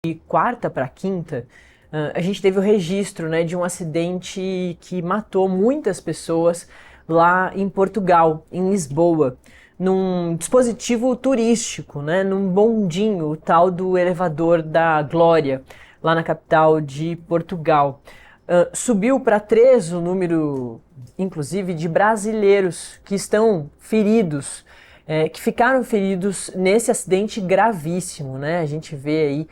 De quarta para quinta, a gente teve o registro, né, de um acidente que matou muitas pessoas lá em Portugal, em Lisboa, num dispositivo turístico, né, num bondinho, o tal do elevador da Glória, lá na capital de Portugal. Subiu para 3 o número, inclusive, de brasileiros que estão feridos, que ficaram feridos nesse acidente gravíssimo, né? A gente vê aí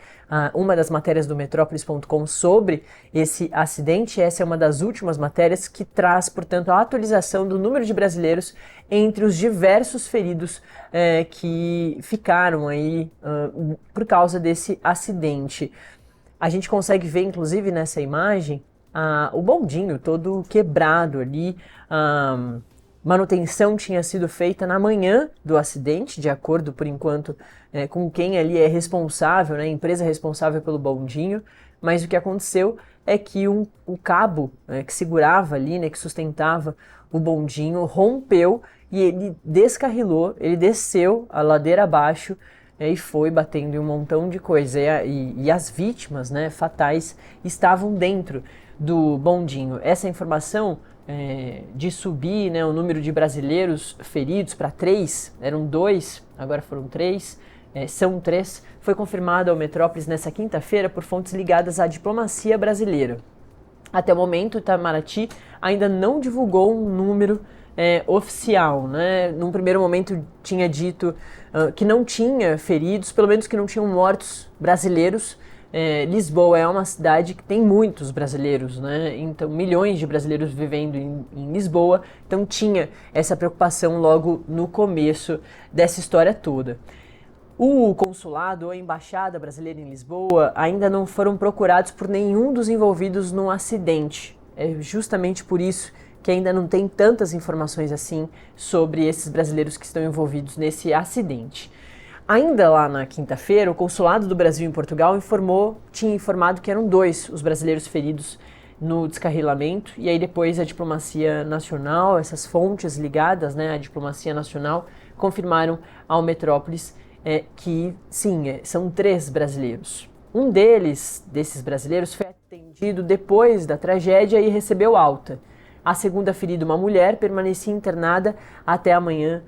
uma das matérias do Metrópolis.com sobre esse acidente. Essa é uma das últimas matérias que traz, portanto, a atualização do número de brasileiros entre os diversos feridos que ficaram aí por causa desse acidente. A gente consegue ver, inclusive, nessa imagem, o bondinho todo quebrado ali. Manutenção tinha sido feita na manhã do acidente, de acordo, por enquanto, com quem ali é responsável, né, a empresa responsável pelo bondinho, mas o que aconteceu é que o cabo que segurava ali, né, que sustentava o bondinho, rompeu e ele descarrilou, ele desceu a ladeira abaixo e foi batendo em um montão de coisa. E as vítimas, né, fatais estavam dentro do bondinho. Essa informação de subir, né, o número de brasileiros feridos para 3, eram 2, agora foram 3, são 3, foi confirmada ao Metrópolis nessa quinta-feira por fontes ligadas à diplomacia brasileira. Até o momento, o Itamaraty ainda não divulgou um número oficial, né? Num primeiro momento tinha dito que não tinha feridos, pelo menos que não tinham mortos brasileiros. Lisboa é uma cidade que tem muitos brasileiros, né? Então, milhões de brasileiros vivendo em Lisboa, então tinha essa preocupação logo no começo dessa história toda. O consulado ou a embaixada brasileira em Lisboa ainda não foram procurados por nenhum dos envolvidos no acidente. É justamente por isso que ainda não tem tantas informações assim sobre esses brasileiros que estão envolvidos nesse acidente. Ainda lá na quinta-feira, o consulado do Brasil em Portugal tinha informado que eram 2 os brasileiros feridos no descarrilamento, e aí depois a diplomacia nacional, essas fontes ligadas, né, à diplomacia nacional, confirmaram ao Metrópolis que sim, são 3 brasileiros. Um desses brasileiros, foi atendido depois da tragédia e recebeu alta. A segunda ferida, uma mulher, permanecia internada até amanhã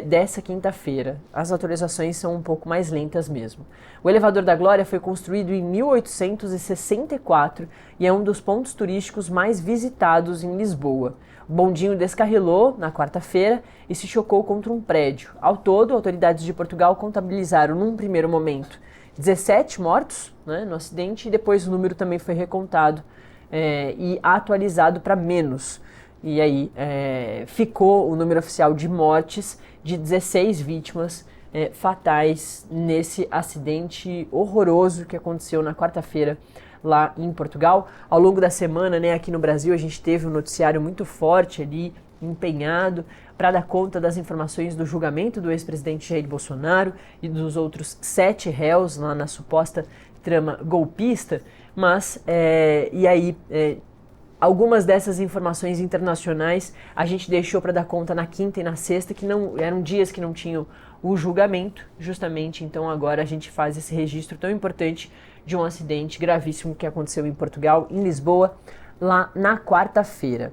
dessa quinta-feira. As atualizações são um pouco mais lentas mesmo. O Elevador da Glória foi construído em 1864 e é um dos pontos turísticos mais visitados em Lisboa. O bondinho descarrilou na quarta-feira e se chocou contra um prédio. Ao todo, autoridades de Portugal contabilizaram, num primeiro momento, 17 mortos, né, no acidente, e depois o número também foi recontado e atualizado para menos. E aí ficou o número oficial de mortes de 16 vítimas fatais nesse acidente horroroso que aconteceu na quarta-feira lá em Portugal. Ao longo da semana, né, aqui no Brasil, a gente teve um noticiário muito forte ali, empenhado para dar conta das informações do julgamento do ex-presidente Jair Bolsonaro e dos outros 7 réus lá na suposta trama golpista, mas algumas dessas informações internacionais a gente deixou para dar conta na quinta e na sexta, que não eram dias que não tinham o julgamento, justamente. Então agora a gente faz esse registro tão importante de um acidente gravíssimo que aconteceu em Portugal, em Lisboa, lá na quarta-feira.